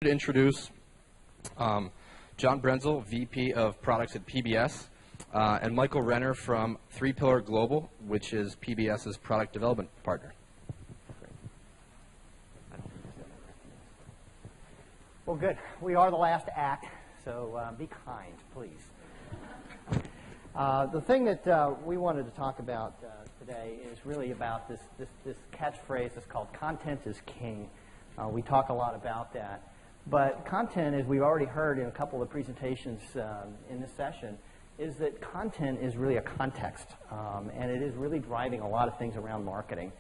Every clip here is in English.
to introduce John Brenzel, VP of Products at PBS, and Michael Renner from 3 Pillar Global, which is PBS's product development partner. Well, good. We are the last act, so be kind, please. The thing that we wanted to talk about today is really about this catchphrase that's called content is king. We talk a lot about that. But content, as we've already heard in a couple of presentations in this session, is that content is really a context, and it is really driving a lot of things around marketing.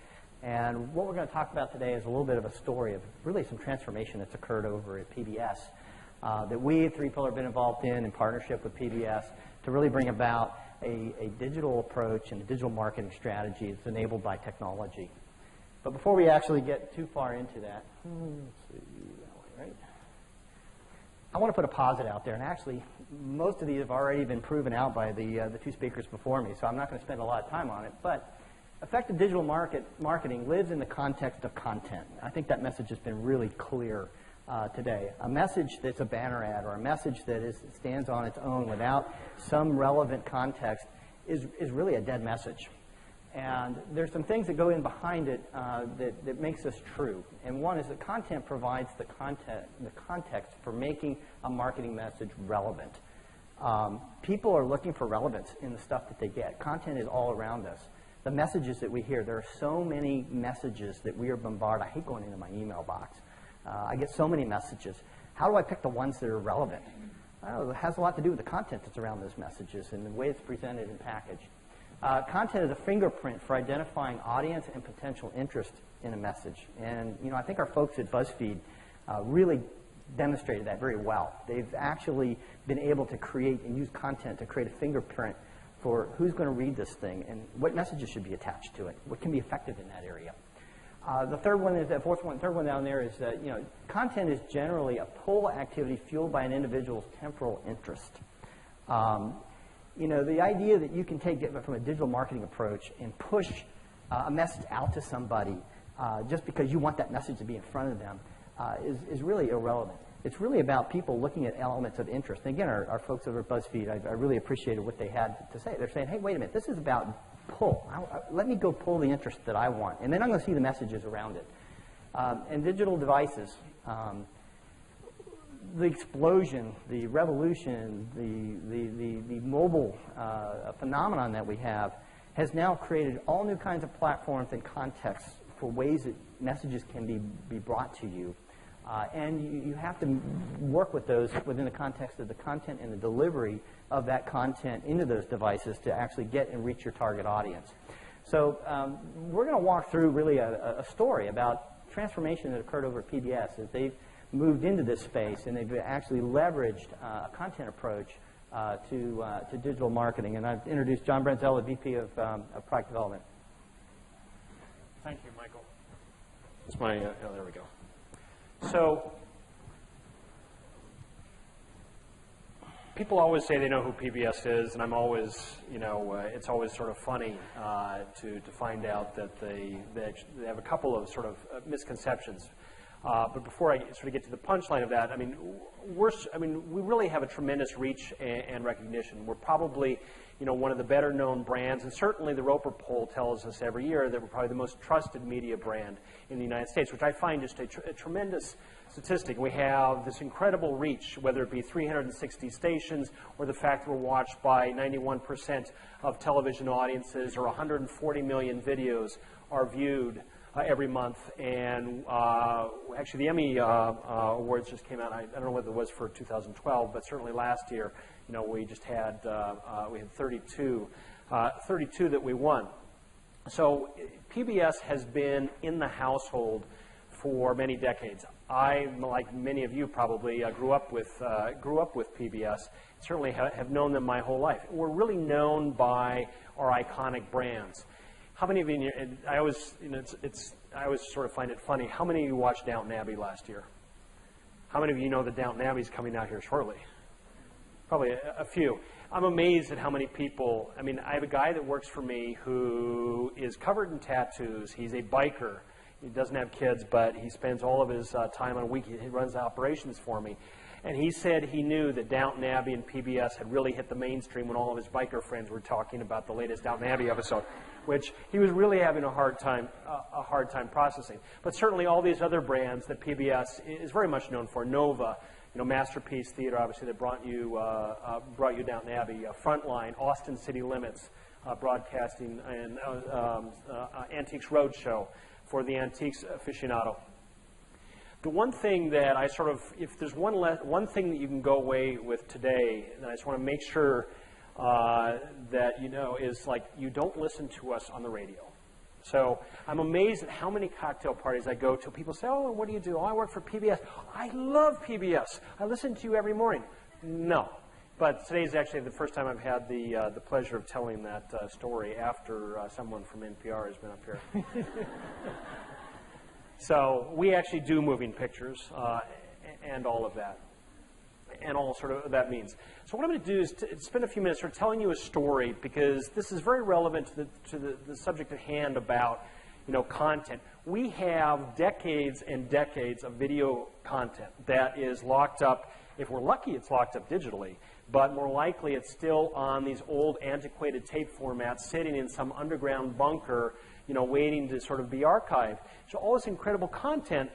And what we're going to talk about today is a little bit of a story of really some transformation that's occurred over at PBS that we at 3 Pillar have been involved in partnership with PBS to really bring about a digital approach and a digital marketing strategy that's enabled by technology. But before we actually get too far into that, let's see, that way, right? I want to put a posit out there, and actually most of these have already been proven out by the 2 speakers before me, so I'm not going to spend a lot of time on it. But effective digital marketing lives in the context of content. I think that message has been really clear today. A message that's a banner ad or a message that stands on its own without some relevant context is really a dead message. And there's some things that go in behind it that makes this true. And one is that content provides the context for making a marketing message relevant. People are looking for relevance in the stuff that they get. Content is all around us. The messages that we hear, there are so many messages that we are bombarded. I hate going into my email box. I get so many messages. How do I pick the ones that are relevant? It has a lot to do with the content that's around those messages and the way it's presented and packaged. Content is a fingerprint for identifying audience and potential interest in a message. And, I think our folks at BuzzFeed really demonstrated that very well. They've actually been able to create and use content to create a fingerprint for who's going to read this thing and what messages should be attached to it, what can be effective in that area. The third one is third one down there is that, content is generally a pull activity fueled by an individual's temporal interest. The idea that you can take it from a digital marketing approach and push a message out to somebody just because you want that message to be in front of them is really irrelevant. It's really about people looking at elements of interest. And again, our folks over at BuzzFeed, I really appreciated what they had to say. They're saying, hey, wait a minute, this is about pull. Let me go pull the interest that I want. And then I'm going to see the messages around it. And digital devices, the explosion, the revolution, the mobile phenomenon that we have has now created all new kinds of platforms and contexts for ways that messages can be brought to you. And you have to work with those within the context of the content and the delivery of that content into those devices to actually get and reach your target audience. So we're going to walk through really a story about transformation that occurred over at PBS as they've moved into this space and they've actually leveraged a content approach to digital marketing. And I've introduced John Brenzel, the VP of Product Development. Thank you, Michael. It's my, there we go. So, people always say they know who PBS is, and I'm always, it's always sort of funny to find out that they have a couple of sort of misconceptions. But before I sort of get to the punchline of that, we really have a tremendous reach and recognition. We're probably, one of the better known brands, and certainly the Roper poll tells us every year that we're probably the most trusted media brand in the United States, which I find just a tremendous statistic. We have this incredible reach, whether it be 360 stations or the fact that we're watched by 91% of television audiences or 140 million videos are viewed every month. And actually the Emmy Awards just came out. I don't know whether it was for 2012, but certainly last year, we just had, we had 32 that we won. So PBS has been in the household for many decades. I, like many of you probably, grew up with PBS. Certainly have known them my whole life. We're really known by our iconic brands. How many of you? I always, I always sort of find it funny. How many of you watched Downton Abbey last year? How many of you know that Downton Abbey is coming out here shortly? Probably a few. I'm amazed at how many people. I have a guy that works for me who is covered in tattoos. He's a biker. He doesn't have kids, but he spends all of his time on a week. He runs operations for me. And he said he knew that Downton Abbey and PBS had really hit the mainstream when all of his biker friends were talking about the latest Downton Abbey episode, which he was really having a hard time processing. But certainly all these other brands that PBS is very much known for, Nova, Masterpiece Theater, obviously, that brought you Downton Abbey, Frontline, Austin City Limits, broadcasting, and Antiques Roadshow for the antiques aficionado. The one thing that I if there's one thing that you can go away with today, that I just want to make sure that is you don't listen to us on the radio. So I'm amazed at how many cocktail parties I go to. People say, oh, what do you do? Oh, I work for PBS. I love PBS. I listen to you every morning. No. But today is actually the first time I've had the pleasure of telling that story after someone from NPR has been up here. So we actually do moving pictures and all of that, and all sort of that means. So what I'm going to do is spend a few minutes sort of telling you a story, because this is very relevant to the subject at hand about content. We have decades and decades of video content that is locked up. If we're lucky, it's locked up digitally, but more likely it's still on these old antiquated tape formats sitting in some underground bunker, waiting to sort of be archived. So all this incredible content,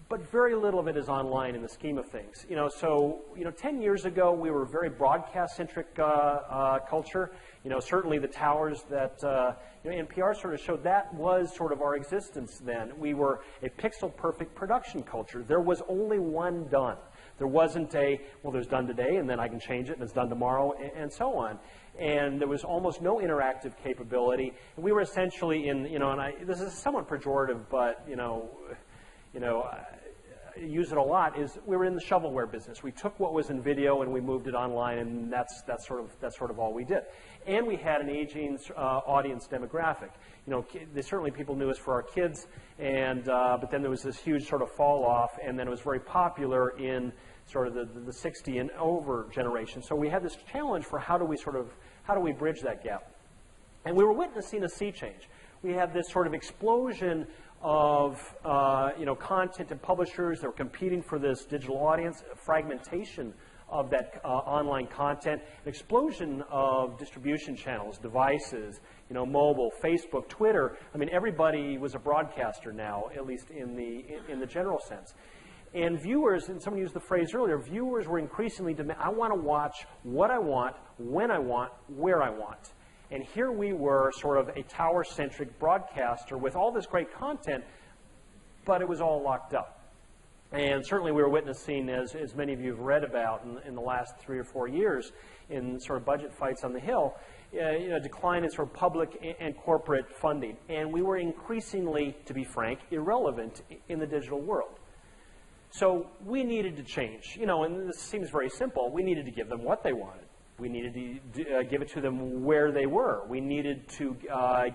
but very little of it is online in the scheme of things. 10 years ago, we were a very broadcast-centric culture. Certainly the towers that NPR sort of showed, that was sort of our existence then. We were a pixel-perfect production culture. There was only one done. There wasn't there's done today, and then I can change it, and it's done tomorrow, and so on. And there was almost no interactive capability. And we were essentially in, this is somewhat pejorative, but, I use it a lot, is we were in the shovelware business. We took what was in video and we moved it online, and that's sort of all we did. And we had an aging audience demographic. Certainly people knew us for our kids, and but then there was this huge sort of fall off, and then it was very popular in sort of the 60 and over generation. So we had this challenge for how do we bridge that gap? And we were witnessing a sea change. We had this sort of explosion of content and publishers that were competing for this digital audience, fragmentation of that online content, an explosion of distribution channels, devices, mobile, Facebook, Twitter. I mean, everybody was a broadcaster now, at least in the general sense. And viewers, and someone used the phrase earlier, viewers were increasingly I want to watch what I want, when I want, where I want. And here we were, sort of a tower-centric broadcaster with all this great content, but it was all locked up. And certainly we were witnessing, as many of you have read about in the last 3 or 4 years, in sort of budget fights on the Hill, a decline in sort of public and corporate funding. And we were increasingly, to be frank, irrelevant in the digital world. So we needed to change. And this seems very simple. We needed to give them what they wanted. We needed to give it to them where they were. We needed to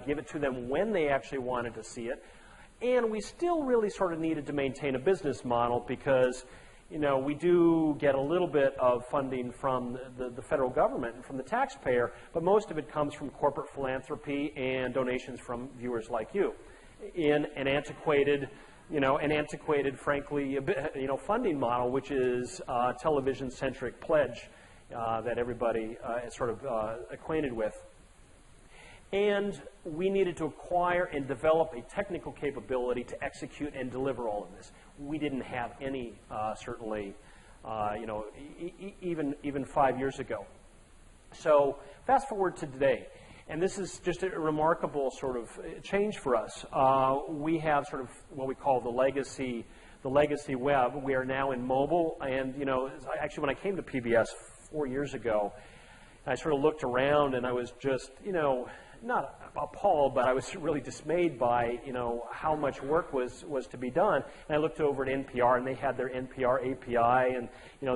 give it to them when they actually wanted to see it. And we still really sort of needed to maintain a business model, because, we do get a little bit of funding from the federal government and from the taxpayer, but most of it comes from corporate philanthropy and donations from viewers like you in an antiquated, frankly, funding model, which is television-centric pledge that everybody is sort of acquainted with. And we needed to acquire and develop a technical capability to execute and deliver all of this. We didn't have any, certainly, even 5 years ago. So fast forward to today, and this is just a remarkable sort of change for us. We have sort of what we call the legacy web. We are now in mobile, and actually when I came to PBS 4 years ago, I sort of looked around and I was just, not appalled, but I was really dismayed by, how much work was to be done. And I looked over at NPR, and they had their NPR API, and,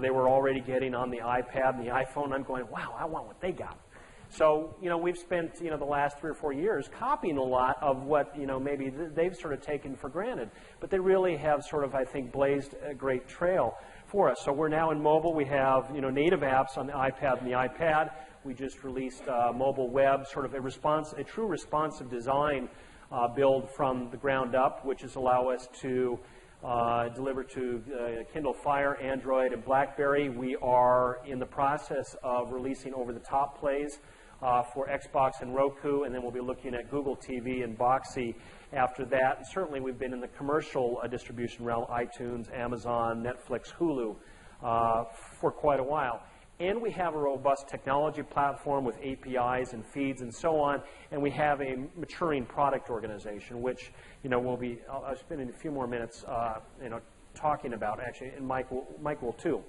they were already getting on the iPad and the iPhone. I'm going, wow, I want what they got. So, we've spent, the last 3 or 4 years copying a lot of what, maybe they've sort of taken for granted. But they really have sort of, I think, blazed a great trail for us. So we're now in mobile. We have, native apps on the iPad and the iPad. We just released mobile web, sort of a true responsive design build from the ground up, which is allow us to deliver to Kindle Fire, Android, and BlackBerry. We are in the process of releasing over-the-top plays for Xbox and Roku, and then we'll be looking at Google TV and Boxee after that. And certainly we've been in the commercial distribution realm, iTunes, Amazon, Netflix, Hulu, for quite a while. And we have a robust technology platform with APIs and feeds and so on, and we have a maturing product organization, which I'll spend a few more minutes talking about, actually, and Mike will too.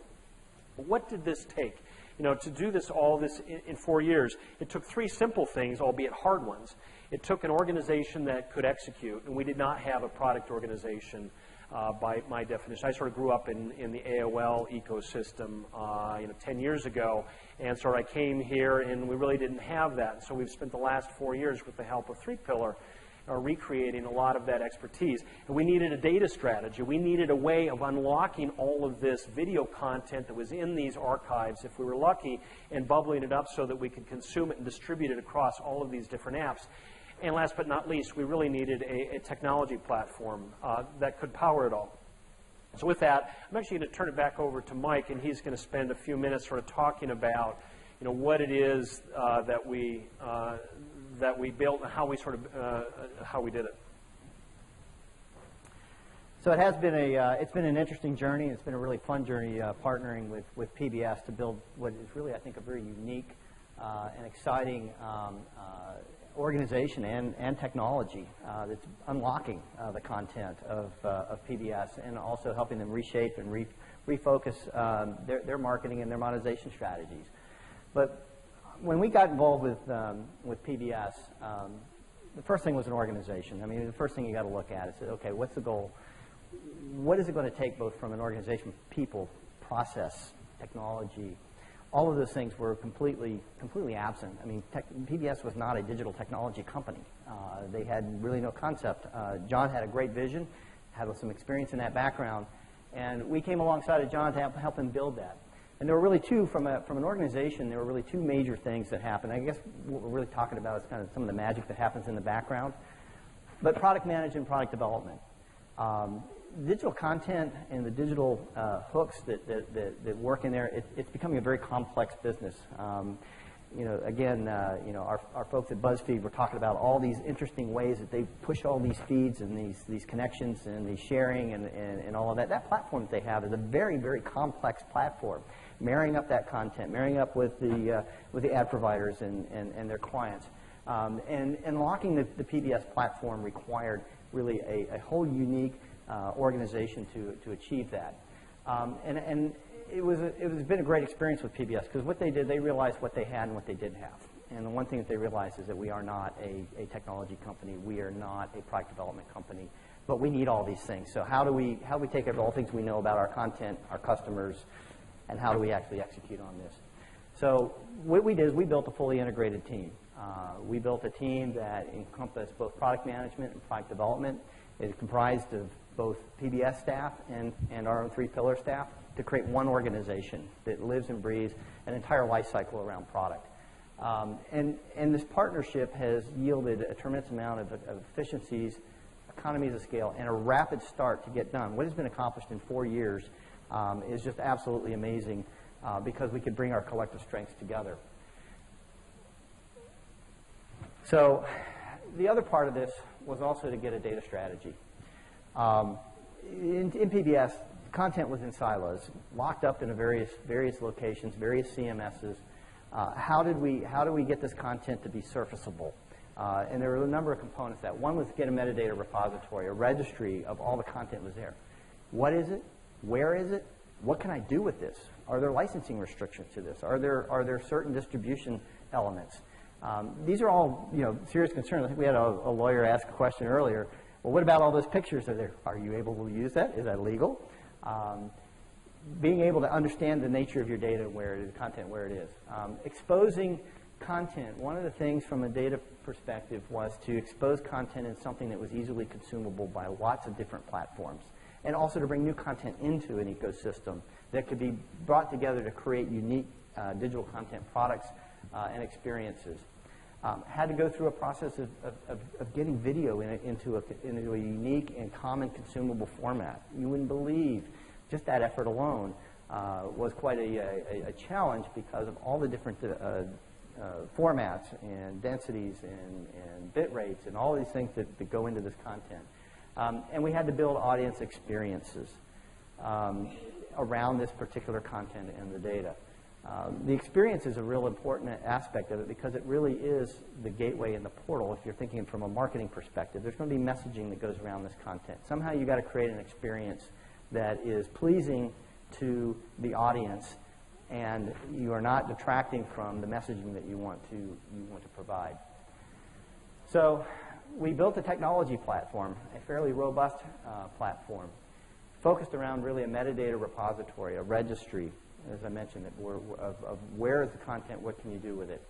But what did this take? To do all this in 4 years, it took 3 simple things, albeit hard ones. It took an organization that could execute, and we did not have a product organization by my definition. I sort of grew up in the AOL ecosystem 10 years ago, and so I came here and we really didn't have that. So we've spent the last 4 years with the help of 3Pillar recreating a lot of that expertise. And we needed a data strategy. We needed a way of unlocking all of this video content that was in these archives, if we were lucky, and bubbling it up so that we could consume it and distribute it across all of these different apps. And last but not least, we really needed a technology platform that could power it all. So with that, I'm actually going to turn it back over to Mike, and he's going to spend a few minutes sort of talking about what it is that we built and how we how we did it. So it has been it's been an interesting journey. It's been a really fun journey partnering with PBS to build what is really, I think, a very unique and exciting organization and technology that's unlocking the content of PBS and also helping them reshape and refocus their marketing and their monetization strategies. But when we got involved with PBS, the first thing was an organization. I mean, the first thing you got to look at is, okay, what's the goal? What is it going to take both from an organization, people, process, technology? All of those things were completely absent. I mean, PBS was not a digital technology company. They had really no concept. John had a great vision, had some experience in that background, and we came alongside of John to help him build that. And there were really from an organization, there were really 2 major things that happened. I guess what we're really talking about is kind of some of the magic that happens in the background. But product management and product development. Digital content and the digital hooks that work in there, it's becoming a very complex business. Our folks at BuzzFeed were talking about all these interesting ways that they push all these feeds and these connections and these sharing and all of that. That platform that they have is a very, very complex platform. Marrying up that content, marrying up with the ad providers and their clients. And unlocking the PBS platform required really a whole unique organization to achieve that. And it's been a great experience with PBS because what they did, they realized what they had and what they didn't have. And the one thing that they realized is that we are not a technology company. We are not a product development company. But we need all these things. So how do we take all the things we know about our content, our customers, and how do we actually execute on this? So what we did is we built a fully integrated team. We built a team that encompassed both product management and product development. It comprised of both PBS staff and our own 3Pillar staff to create one organization that lives and breathes an entire life cycle around product. And this partnership has yielded a tremendous amount of efficiencies, economies of scale, and a rapid start to get done. What has been accomplished in 4 years is just absolutely amazing because we could bring our collective strengths together. So the other part of this was also to get a data strategy. In PBS, content was in silos, locked up in various locations, various CMSs. How do we get this content to be surfaceable? And there were a number of components to that. One was to get a metadata repository, a registry of all the content was there. What is it? Where is it? What can I do with this? Are there licensing restrictions to this? Are there certain distribution elements? These are all serious concerns. I think we had a lawyer ask a question earlier. Well, what about all those pictures that are there? Are you able to use that? Is that legal? Being able to understand the nature of your data, content where it is. Exposing content. One of the things from a data perspective was to expose content in something that was easily consumable by lots of different platforms. And also to bring new content into an ecosystem that could be brought together to create unique digital content products and experiences. had to go through a process of getting video into a unique and common consumable format. You wouldn't believe just that effort alone was quite a challenge because of all the different formats and densities and bit rates and all these things that go into this content. And we had to build audience experiences around this particular content and the data. The experience is a real important aspect of it because it really is the gateway and the portal. If you're thinking from a marketing perspective, there's going to be messaging that goes around this content. Somehow you've got to create an experience that is pleasing to the audience, and you are not detracting from the messaging that you want to provide. So we built a technology platform, a fairly robust platform, focused around really a metadata repository, a registry, as I mentioned, of where is the content, what can you do with it.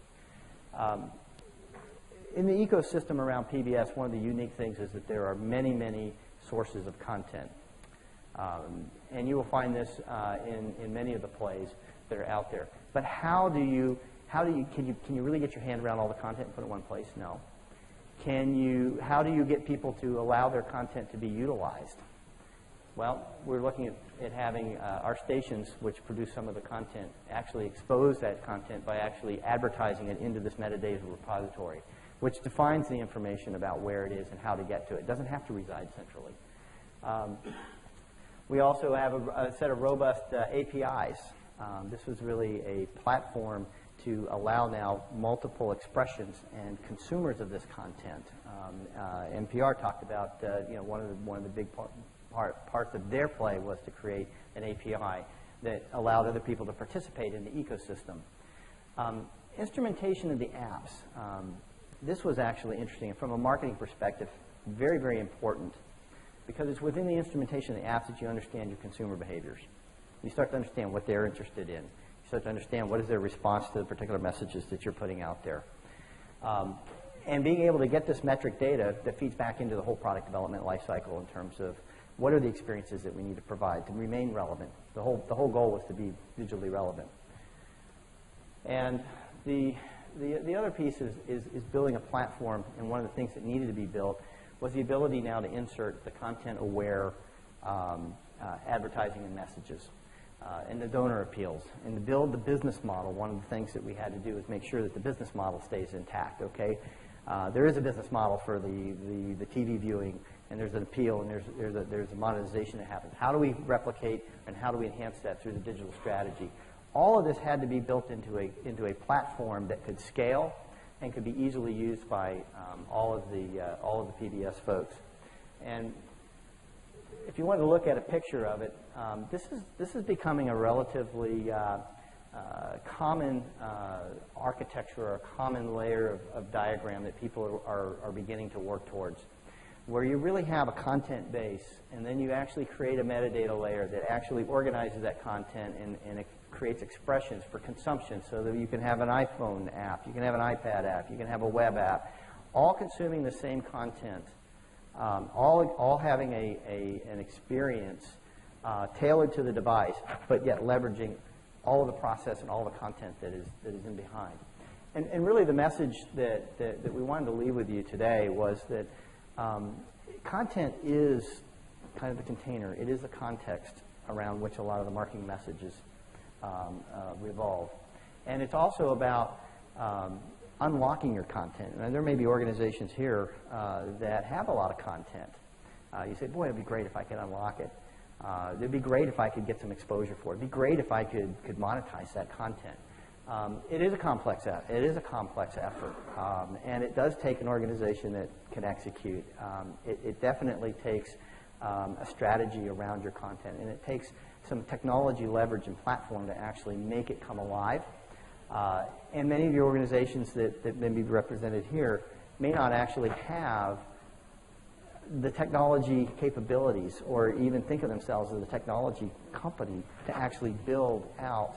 In the ecosystem around PBS, one of the unique things is that there are many, many sources of content. And you will find this in many of the plays that are out there. But can you really get your hand around all the content and put it in one place? No. How do you get people to allow their content to be utilized? Well, we're looking at having our stations, which produce some of the content, actually expose that content by actually advertising it into this metadata repository, which defines the information about where it is and how to get to it. It doesn't have to reside centrally. We also have a set of robust APIs. This was really a platform to allow now multiple expressions and consumers of this content. NPR talked about one of the big parts of their play was to create an API that allowed other people to participate in the ecosystem. Instrumentation of the apps. This was actually interesting. And from a marketing perspective, very, very important, because it's within the instrumentation of the apps that you understand your consumer behaviors. You start to understand what they're interested in. You start to understand what is their response to the particular messages that you're putting out there. And being able to get this metric data that feeds back into the whole product development lifecycle in terms of what are the experiences that we need to provide to remain relevant. The whole goal was to be digitally relevant. And the other piece is building a platform, and one of the things that needed to be built was the ability now to insert the content-aware advertising and messages and the donor appeals. And to build the business model, one of the things that we had to do is make sure that the business model stays intact, okay? There is a business model for the TV viewing, and there's an appeal, and there's a monetization that happens. How do we replicate and how do we enhance that through the digital strategy? All of this had to be built into a platform that could scale and could be easily used by all of the PBS folks. And if you want to look at a picture of it, this is becoming a relatively common architecture or a common layer of diagram that people are beginning to work towards, where you really have a content base, and then you actually create a metadata layer that actually organizes that content and it creates expressions for consumption, so that you can have an iPhone app, you can have an iPad app, you can have a web app, all consuming the same content, all having an experience tailored to the device, but yet leveraging all of the process and all the content that is in behind. And really the message that we wanted to leave with you today was that content is kind of the container. It is the context around which a lot of the marketing messages revolve. And it's also about unlocking your content. And there may be organizations here that have a lot of content. You say, boy, it'd be great if I could unlock it. It'd be great if I could get some exposure for it. It'd be great if I could monetize that content. It is a complex effort, and it does take an organization that can execute. It definitely takes a strategy around your content, and it takes some technology leverage and platform to actually make it come alive. And many of the organizations that may be represented here may not actually have the technology capabilities or even think of themselves as a technology company to actually build out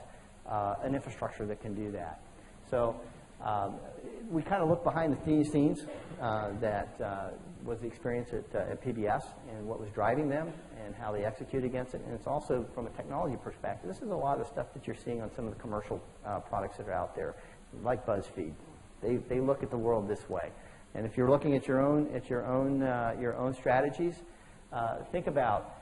an infrastructure that can do that. So we kind of look behind the scenes that was the experience at PBS and what was driving them and how they execute against it. And it's also from a technology perspective. This is a lot of the stuff that you're seeing on some of the commercial products that are out there, like BuzzFeed. They look at the world this way. And if you're looking at your own strategies, think about,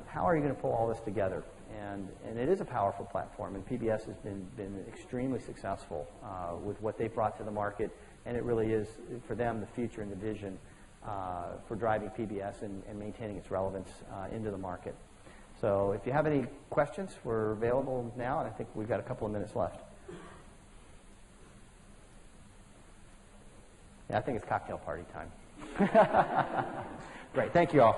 how are you going to pull all this together? And it is a powerful platform, and PBS has been extremely successful with what they've brought to the market, and it really is, for them, the future and the vision for driving PBS and maintaining its relevance into the market. So if you have any questions, we're available now, and I think we've got a couple of minutes left. Yeah, I think it's cocktail party time. Great. Thank you all.